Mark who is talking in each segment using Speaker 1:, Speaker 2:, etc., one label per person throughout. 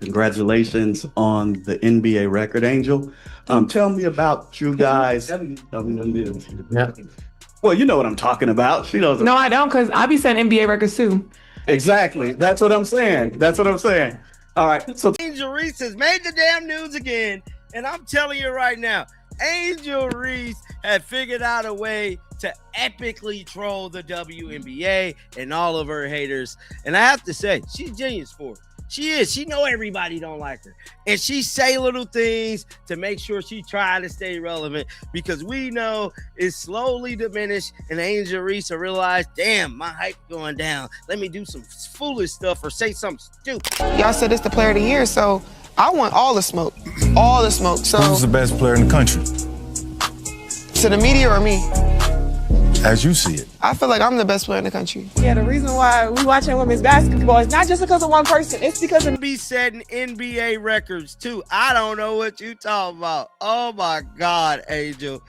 Speaker 1: Congratulations on the NBA record, Angel. Tell me about you guys. Yeah. Well, you know what I'm talking about. She knows.
Speaker 2: No, I don't, because I be setting NBA records too.
Speaker 1: Exactly. That's what I'm saying. All right. So
Speaker 3: Angel Reese has made the damn news again. And I'm telling you right now, Angel Reese had figured out a way to epically troll the WNBA and all of her haters. And I have to say, she's genius for it. She is. She know everybody don't like her. And she say little things to make sure she try to stay relevant, because we know it's slowly diminished, and Angel Reese will realize, damn, my hype going down. Let me do some foolish stuff or say something stupid.
Speaker 2: Y'all said it's the player of the year, so I want all the smoke. All the smoke. So
Speaker 4: who's the best player in the country?
Speaker 2: To the media or me?
Speaker 4: As you see it.
Speaker 2: I feel like I'm the best player in the country. Yeah, the reason why we watching women's basketball is not just because of one person. It's because of
Speaker 3: be setting NBA records too. I don't know what you talking about. Oh my God, Angel.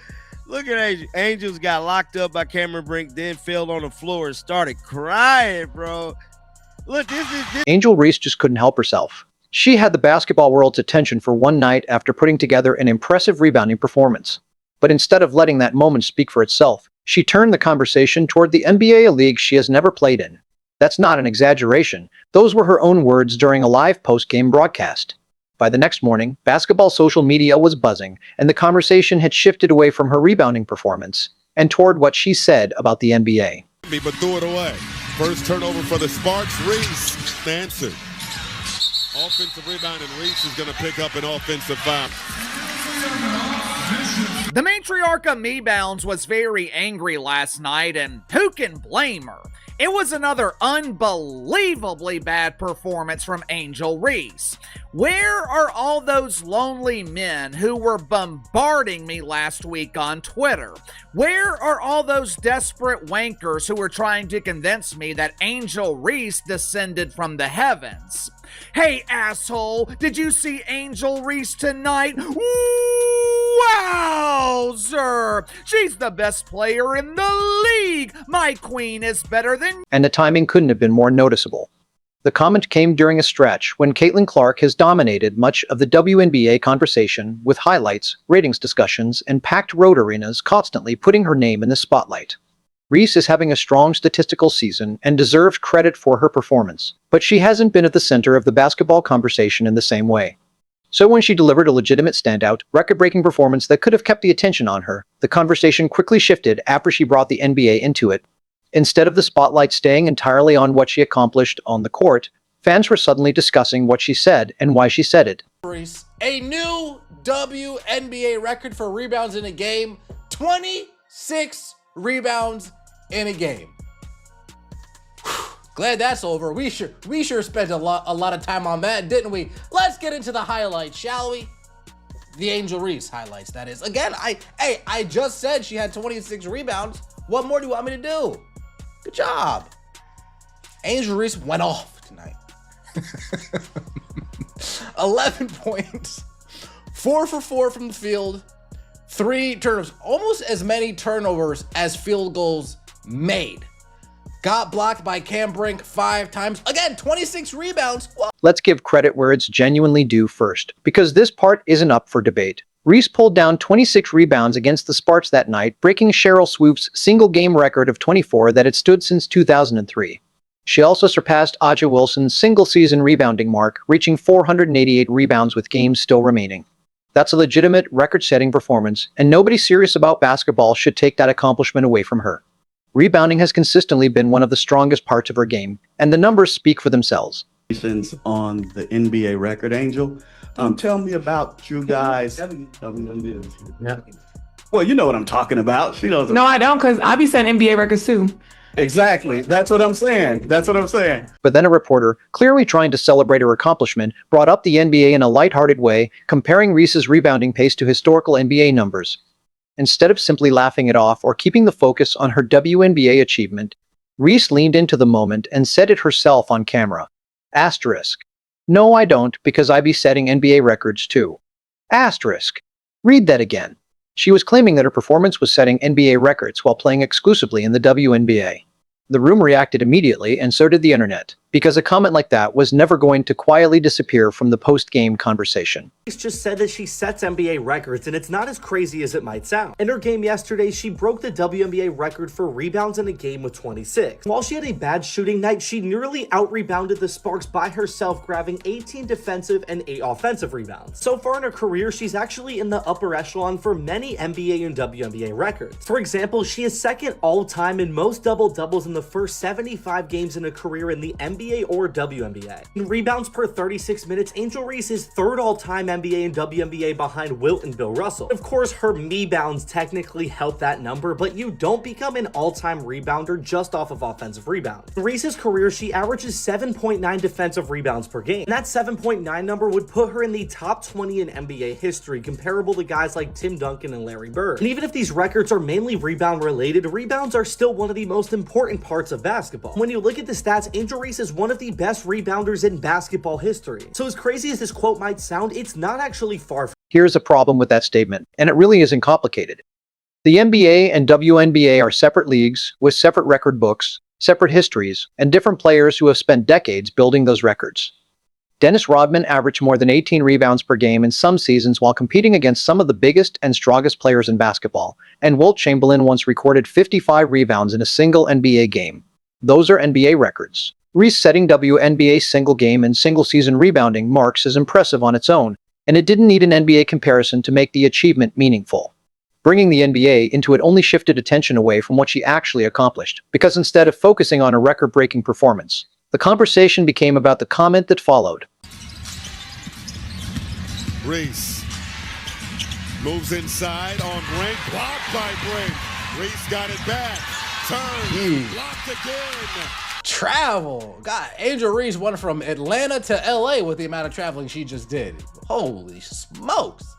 Speaker 3: Look at Angel. Angel's got locked up by Cameron Brink, then fell on the floor and started crying, bro. Look, this.
Speaker 5: Angel Reese just couldn't help herself. She had the basketball world's attention for one night after putting together an impressive rebounding performance. But instead of letting that moment speak for itself, she turned the conversation toward the NBA, a league she has never played in. That's not an exaggeration. Those were her own words during a live post-game broadcast. By the next morning, basketball social media was buzzing, and the conversation had shifted away from her rebounding performance and toward what she said about the NBA.
Speaker 6: But threw it away. First turnover for the Sparks. Reese answered. Offensive rebound, and Reese is going to pick up an offensive foul.
Speaker 7: The matriarch of Me-Bounds was very angry last night, and who can blame her? It was another unbelievably bad performance from Angel Reese. Where are all those lonely men who were bombarding me last week on Twitter? Where are all those desperate wankers who were trying to convince me that Angel Reese descended from the heavens? Hey, asshole, did you see Angel Reese tonight? Wowzer! She's the best player in the league! My queen is better than...
Speaker 5: And the timing couldn't have been more noticeable. The comment came during a stretch when Caitlin Clark has dominated much of the WNBA conversation with highlights, ratings discussions, and packed road arenas constantly putting her name in the spotlight. Reese is having a strong statistical season and deserves credit for her performance, but she hasn't been at the center of the basketball conversation in the same way. So when she delivered a legitimate standout, record-breaking performance that could have kept the attention on her, the conversation quickly shifted after she brought the NBA into it. Instead of the spotlight staying entirely on what she accomplished on the court, fans were suddenly discussing what she said and why she said it.
Speaker 8: A new WNBA record for rebounds in a game, 26 rebounds in a game. Glad that's over. We sure spent a lot of time on that, didn't we? Let's get into the highlights, shall we? The Angel Reese highlights, that is. Again, I just said she had 26 rebounds. What more do you want me to do? Good job. Angel Reese went off tonight. 11 points, 4 for 4 from the field, 3 turnovers, almost as many turnovers as field goals made. Got blocked by Cam Brink 5 times. Again, 26 rebounds. Whoa.
Speaker 5: Let's give credit where it's genuinely due first, because this part isn't up for debate. Reese pulled down 26 rebounds against the Sparks that night, breaking Cheryl Swoop's single-game record of 24 that had stood since 2003. She also surpassed Aja Wilson's single-season rebounding mark, reaching 488 rebounds with games still remaining. That's a legitimate, record-setting performance, and nobody serious about basketball should take that accomplishment away from her. Rebounding has consistently been one of the strongest parts of her game, and the numbers speak for themselves.
Speaker 1: On the NBA record, Angel. Tell me about you guys. Yeah. Well, you know what I'm talking about. She knows.
Speaker 2: No, I don't, because I be setting NBA records too.
Speaker 1: Exactly. That's what I'm saying.
Speaker 5: But then a reporter, clearly trying to celebrate her accomplishment, brought up the NBA in a lighthearted way, comparing Reese's rebounding pace to historical NBA numbers. Instead of simply laughing it off or keeping the focus on her WNBA achievement, Reese leaned into the moment and said it herself on camera. Asterisk. No, I don't, because I be setting NBA records too. Asterisk. Read that again. She was claiming that her performance was setting NBA records while playing exclusively in the WNBA. The room reacted immediately, and so did the internet. because a comment like that was never going to quietly disappear from the post-game conversation.
Speaker 9: Reese just said that she sets NBA records, and it's not as crazy as it might sound. In her game yesterday, she broke the WNBA record for rebounds in a game with 26. While she had a bad shooting night, she nearly out-rebounded the Sparks by herself, grabbing 18 defensive and 8 offensive rebounds. So far in her career, she's actually in the upper echelon for many NBA and WNBA records. For example, she is second all-time in most double-doubles in the first 75 games in a career in the NBA or WNBA. In rebounds per 36 minutes, Angel Reese is third all-time NBA and WNBA behind Wilt and Bill Russell. Of course, her me-bounds technically help that number, but you don't become an all-time rebounder just off of offensive rebounds. In Reese's career, she averages 7.9 defensive rebounds per game. And that 7.9 number would put her in the top 20 in NBA history, comparable to guys like Tim Duncan and Larry Bird. And even if these records are mainly rebound related, rebounds are still one of the most important parts of basketball. When you look at the stats, Angel Reese is one of the best rebounders in basketball history. So as crazy as this quote might sound, it's not actually far from.
Speaker 5: Here's a problem with that statement, and it really isn't complicated. The NBA and WNBA are separate leagues with separate record books, separate histories, and different players who have spent decades building those records. Dennis Rodman averaged more than 18 rebounds per game in some seasons while competing against some of the biggest and strongest players in basketball, and Wilt Chamberlain once recorded 55 rebounds in a single NBA game. Those are NBA records. Reese setting WNBA single game and single season rebounding marks is impressive on its own, and it didn't need an NBA comparison to make the achievement meaningful. Bringing the NBA into it only shifted attention away from what she actually accomplished, because instead of focusing on a record-breaking performance, the conversation became about the comment that followed.
Speaker 6: Reese moves inside on Brink, blocked by Brink. Reese got it back, turns, blocked again.
Speaker 8: Travel. God, Angel Reese went from Atlanta to LA with the amount of traveling she just did. Holy smokes.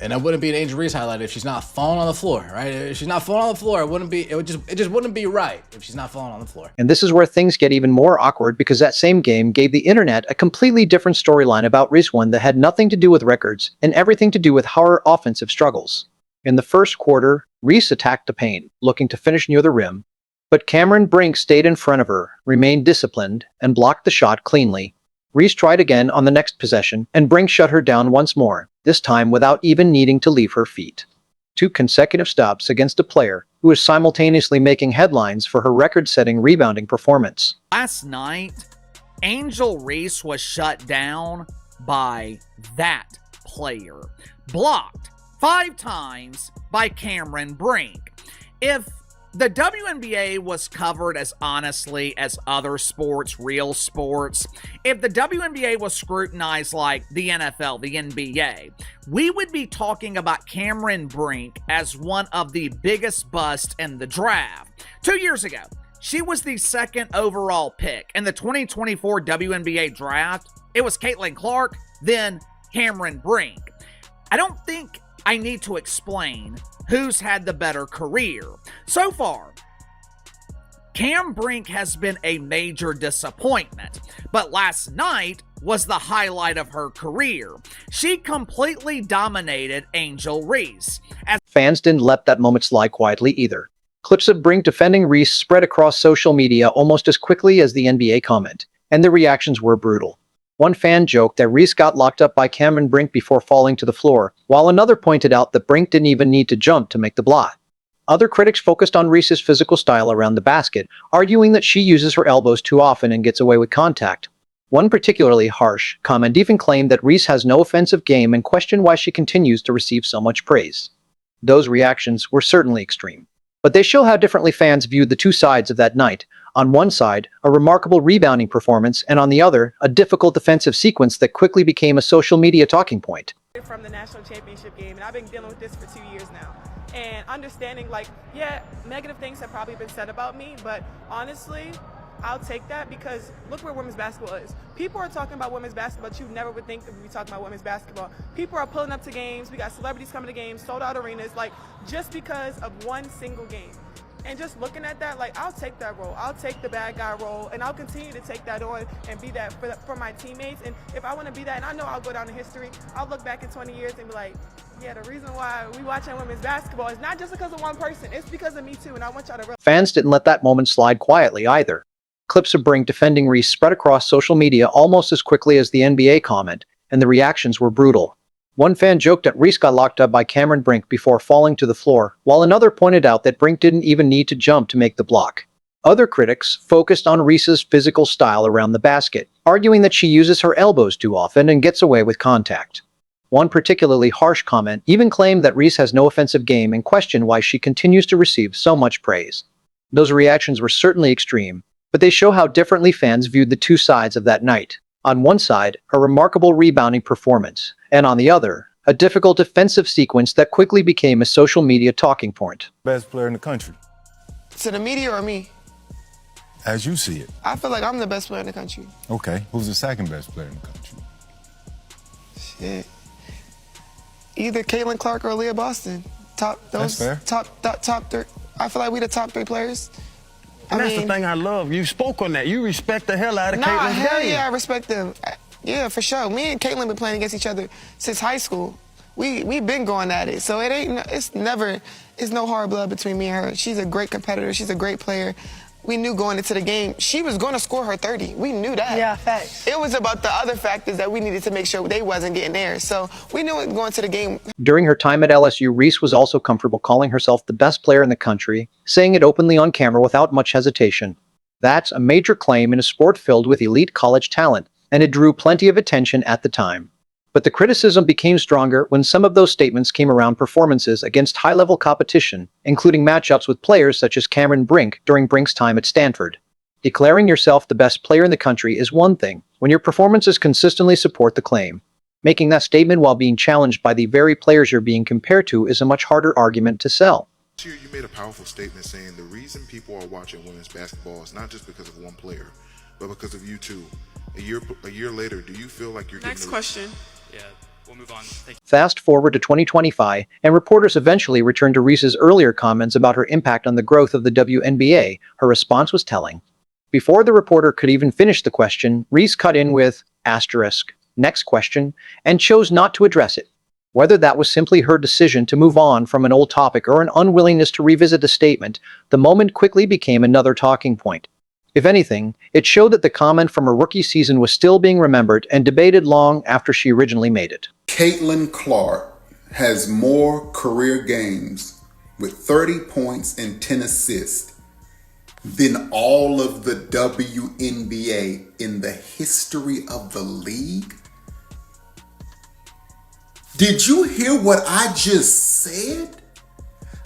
Speaker 8: And it wouldn't be an Angel Reese highlight if she's not falling on the floor, right? If she's not falling on the floor, it just wouldn't be right if she's not falling on the floor.
Speaker 5: And this is where things get even more awkward, because that same game gave the internet a completely different storyline about Reese, one that had nothing to do with records and everything to do with her offensive struggles. In the first quarter, Reese attacked the paint, looking to finish near the rim, but Cameron Brink stayed in front of her, remained disciplined, and blocked the shot cleanly. Reese tried again on the next possession, and Brink shut her down once more, this time without even needing to leave her feet. 2 consecutive stops against a player who is simultaneously making headlines for her record-setting rebounding performance.
Speaker 7: Last night, Angel Reese was shut down by that player. Blocked 5 times by Cameron Brink. If the WNBA was covered as honestly as other sports, real sports, if the WNBA was scrutinized like the NFL, the NBA, we would be talking about Cameron Brink as one of the biggest busts in the draft. 2 years ago, she was the 2nd overall pick in the 2024 WNBA draft. It was Caitlin Clark, then Cameron Brink. I don't think I need to explain who's had the better career. So far, Cam Brink has been a major disappointment, but last night was the highlight of her career. She completely dominated Angel Reese.
Speaker 5: Fans didn't let that moment slide quietly either. Clips of Brink defending Reese spread across social media almost as quickly as the NBA comment, and the reactions were brutal. One fan joked that Reese got locked up by Cameron Brink before falling to the floor, while another pointed out that Brink didn't even need to jump to make the block. Other critics focused on Reese's physical style around the basket, arguing that she uses her elbows too often and gets away with contact. One particularly harsh comment even claimed that Reese has no offensive game and questioned why she continues to receive so much praise. Those reactions were certainly extreme, but they show how differently fans viewed the two sides of that night. On one side, a remarkable rebounding performance, and on the other, a difficult defensive sequence that quickly became a social media talking point.
Speaker 2: From the national championship game, and I've been dealing with this for 2 years now. And understanding, like, yeah, negative things have probably been said about me, but honestly, I'll take that because look where women's basketball is. People are talking about women's basketball, but you never would think that we'd be talking about women's basketball. People are pulling up to games. We got celebrities coming to games, sold out arenas, like, just because of one single game. And just looking at that, like, I'll take that role. I'll take the bad guy role, and I'll continue to take that on and be that for my teammates. And if I want to be that, and I know I'll go down in history, I'll look back in 20 years and be like, yeah, the reason why we watching women's basketball is not just because of one person. It's because of me too, and I want y'all to realize.
Speaker 5: Fans didn't let that moment slide quietly either. Clips of Brink defending Reese spread across social media almost as quickly as the NBA comment, and the reactions were brutal. One fan joked that Reese got locked up by Cameron Brink before falling to the floor, while another pointed out that Brink didn't even need to jump to make the block. Other critics focused on Reese's physical style around the basket, arguing that she uses her elbows too often and gets away with contact. One particularly harsh comment even claimed that Reese has no offensive game and questioned why she continues to receive so much praise. Those reactions were certainly extreme, but they show how differently fans viewed the two sides of that night. On one side, a remarkable rebounding performance, and on the other, a difficult defensive sequence that quickly became a social media talking point.
Speaker 4: Best player in the country,
Speaker 10: To the media or me?
Speaker 4: as you see it.
Speaker 10: I feel like I'm the best player in the country.
Speaker 4: Okay, who's the second best player in the country?
Speaker 10: Shit. Either Caitlin Clark or Leah Boston.
Speaker 4: That's fair.
Speaker 10: Top three. I feel like we the top three players.
Speaker 11: And that's the thing I love. You spoke on that. You respect the hell out of
Speaker 10: Nah,
Speaker 11: Caitlin's
Speaker 10: hell
Speaker 11: game.
Speaker 10: yeah, I respect them. Yeah, for sure. Me and Caitlin been playing against each other since high school. We been going at it. So it's no hard blood between me and her. She's a great competitor. She's a great player. We knew going into the game, she was going to score her 30. We knew that.
Speaker 2: Yeah, facts.
Speaker 10: It was about the other factors that we needed to make sure they wasn't getting there. So we knew it going to the game.
Speaker 5: During her time at LSU, Reese was also comfortable calling herself the best player in the country, saying it openly on camera without much hesitation. That's a major claim in a sport filled with elite college talent, and it drew plenty of attention at the time. But the criticism became stronger when some of those statements came around performances against high-level competition, including matchups with players such as Cameron Brink during Brink's time at Stanford. Declaring yourself the best player in the country is one thing, when your performances consistently support the claim. Making that statement while being challenged by the very players you're being compared to is a much harder argument to sell.
Speaker 12: This year, you made a powerful statement saying the reason people are watching women's basketball is not just because of one player, but because of you too. A year later, do you feel like you're
Speaker 2: Next question.
Speaker 13: Yeah, we'll move on. Thank you.
Speaker 5: Fast forward to 2025, and reporters eventually returned to Reese's earlier comments about her impact on the growth of the WNBA. Her response was telling. Before the reporter could even finish the question, Reese cut in with asterisk, next question, and chose not to address it. Whether that was simply her decision to move on from an old topic or an unwillingness to revisit the statement, the moment quickly became another talking point. If anything, it showed that the comment from her rookie season was still being remembered and debated long after she originally made it.
Speaker 14: Caitlin Clark has more career games with 30 points and 10 assists than all of the WNBA in the history of the league. Did you hear what I just said?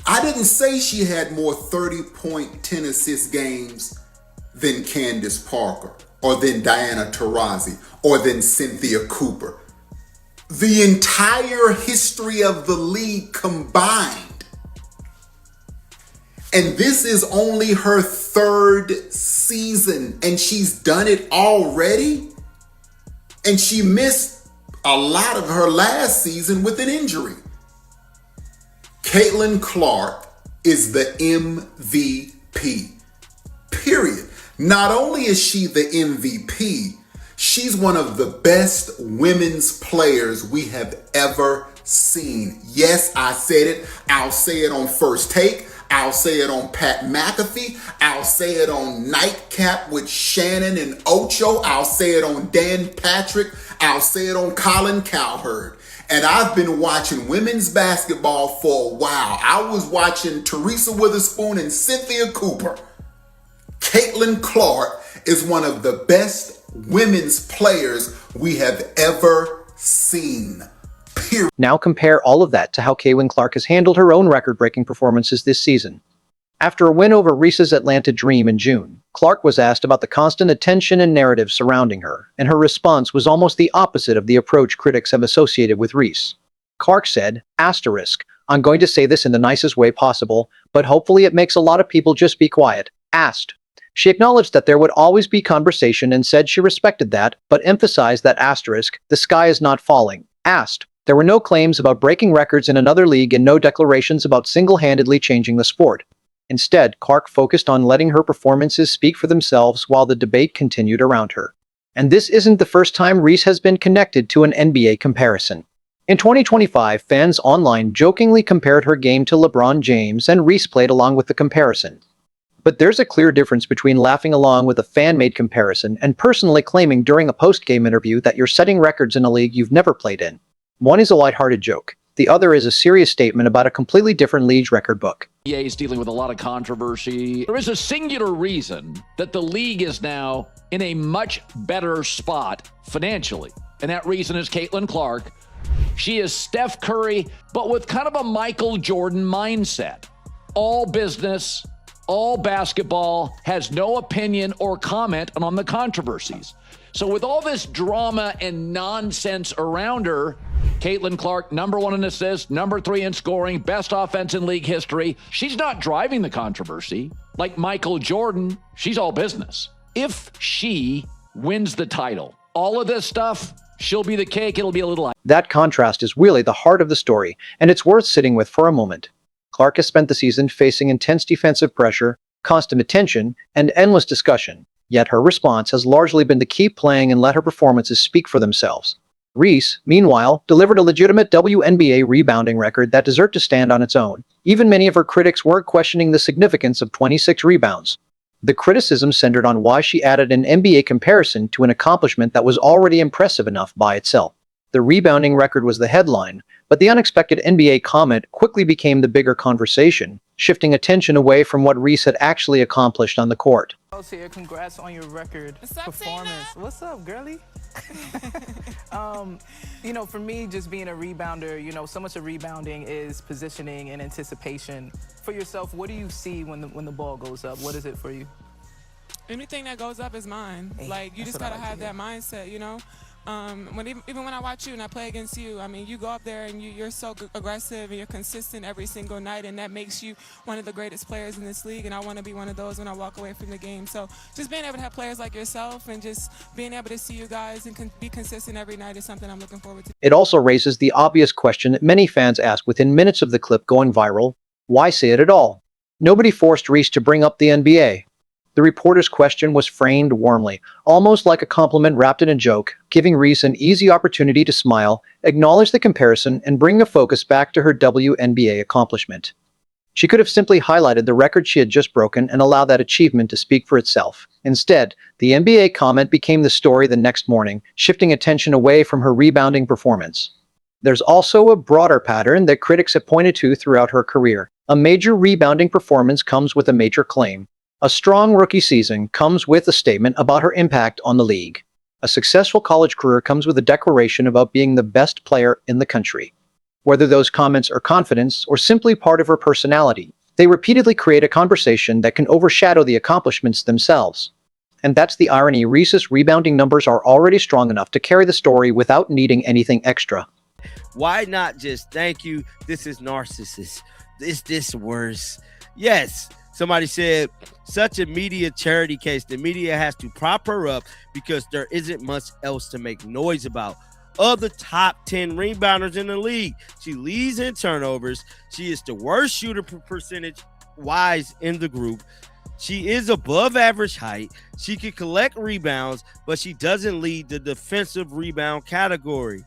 Speaker 14: I didn't say she had more 30-point, 10 assist games than Candace Parker, or than Diana Taurasi, or than Cynthia Cooper. The entire history of the league combined. And this is only her third season, and she's done it already? And she missed a lot of her last season with an injury. Caitlin Clark is the MVP, period. Not only is she the MVP, she's one of the best women's players we have ever seen. Yes, I said it. I'll say it on First Take. I'll say it on Pat McAfee. I'll say it on Nightcap with Shannon and Ocho. I'll say it on Dan Patrick. I'll say it on Colin Cowherd. And I've been watching women's basketball for a while. I was watching Teresa Witherspoon and Cynthia Cooper. Caitlin Clark is one of the best women's players we have ever seen. Period.
Speaker 5: Now compare all of that to how Caitlin Clark has handled her own record-breaking performances this season. After a win over Reese's Atlanta Dream in June, Clark was asked about the constant attention and narrative surrounding her, and her response was almost the opposite of the approach critics have associated with Reese. Clark said, asterisk, I'm going to say this in the nicest way possible, but hopefully it makes a lot of people just be quiet, asked. She acknowledged that there would always be conversation and said she respected that, but emphasized that asterisk, the sky is not falling, asked. There were no claims about breaking records in another league and no declarations about single-handedly changing the sport. Instead, Clark focused on letting her performances speak for themselves while the debate continued around her. And this isn't the first time Reese has been connected to an NBA comparison. In 2025, fans online jokingly compared her game to LeBron James, and Reese played along with the comparison. But there's a clear difference between laughing along with a fan-made comparison and personally claiming during a post-game interview that you're setting records in a league you've never played in. One is a lighthearted joke. The other is a serious statement about a completely different league's record book.
Speaker 15: The NBA is dealing with a lot of controversy. There is a singular reason that the league is now in a much better spot financially. And that reason is Caitlin Clark. She is Steph Curry, but with kind of a Michael Jordan mindset. All business, all basketball, has no opinion or comment on the controversies. So with all this drama and nonsense around her, Caitlin Clark, #1 in assists, #3 in scoring, best offense in league history. She's not driving the controversy. Like Michael Jordan, she's all business. If she wins the title, all of this stuff, she'll be the cake. It'll be a little...
Speaker 5: That contrast is really the heart of the story, and it's worth sitting with for a moment. Clark has spent the season facing intense defensive pressure, constant attention, and endless discussion. Yet her response has largely been to keep playing and let her performances speak for themselves. Reese, meanwhile, delivered a legitimate WNBA rebounding record that deserved to stand on its own. Even many of her critics weren't questioning the significance of 26 rebounds. The criticism centered on why she added an NBA comparison to an accomplishment that was already impressive enough by itself. The rebounding record was the headline, but the unexpected NBA comment quickly became the bigger conversation, shifting attention away from what Reese had actually accomplished on the court.
Speaker 16: Here, congrats on your record performance. What's up, girlie? You know, for me, just being a rebounder, you know, so much of rebounding is positioning and anticipation. For yourself, what do you see when the ball goes up? What is it for you?
Speaker 2: Anything that goes up is mine. Like, you just gotta have that mindset, you know? Even when I watch you and I play against you, I mean, you go up there and you're so aggressive and you're consistent every single night, and that makes you one of the greatest players in this league, and I want to be one of those when I walk away from the game. So just being able to have players like yourself and just being able to see you guys and be consistent every night is something I'm looking forward to.
Speaker 5: It also raises the obvious question that many fans ask within minutes of the clip going viral: why say it at all? Nobody forced Reese to bring up the NBA. The reporter's question was framed warmly, almost like a compliment wrapped in a joke, giving Reese an easy opportunity to smile, acknowledge the comparison, and bring the focus back to her WNBA accomplishment. She could have simply highlighted the record she had just broken and allowed that achievement to speak for itself. Instead, the NBA comment became the story the next morning, shifting attention away from her rebounding performance. There's also a broader pattern that critics have pointed to throughout her career. A major rebounding performance comes with a major claim. A strong rookie season comes with a statement about her impact on the league. A successful college career comes with a declaration about being the best player in the country. Whether those comments are confidence or simply part of her personality, they repeatedly create a conversation that can overshadow the accomplishments themselves. And that's the irony. Reese's rebounding numbers are already strong enough to carry the story without needing anything extra.
Speaker 3: Why not just thank you? This is narcissist. Is this worse? Yes. Somebody said, such a media charity case. The media has to prop her up because there isn't much else to make noise about. Of the top 10 rebounders in the league, she leads in turnovers. She is the worst shooter percentage-wise in the group. She is above average height. She can collect rebounds, but she doesn't lead the defensive rebound category.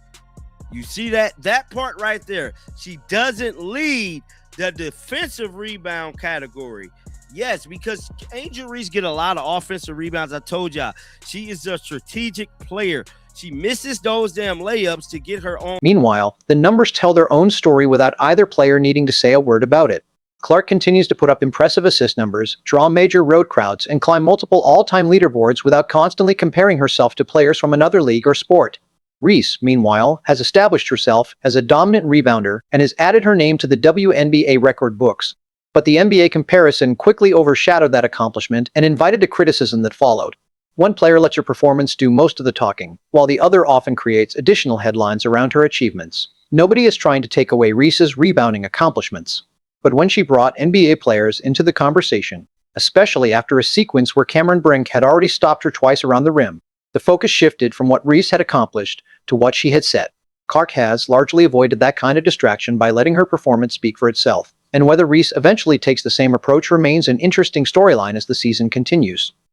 Speaker 3: You see that part right there? She doesn't lead the defensive rebound category. Yes, because Angel Reese get a lot of offensive rebounds. I told y'all, she is a strategic player. She misses those damn layups to get her own.
Speaker 5: Meanwhile, the numbers tell their own story without either player needing to say a word about it. Clark continues to put up impressive assist numbers, draw major road crowds, and climb multiple all-time leaderboards without constantly comparing herself to players from another league or sport. Reese, meanwhile, has established herself as a dominant rebounder and has added her name to the WNBA record books. But the NBA comparison quickly overshadowed that accomplishment and invited the criticism that followed. One player lets her performance do most of the talking, while the other often creates additional headlines around her achievements. Nobody is trying to take away Reese's rebounding accomplishments. But when she brought NBA players into the conversation, especially after a sequence where Cameron Brink had already stopped her twice around the rim, the focus shifted from what Reese had accomplished to what she had said. Clark has largely avoided that kind of distraction by letting her performance speak for itself. and whether Reese eventually takes the same approach remains an interesting storyline as the season continues.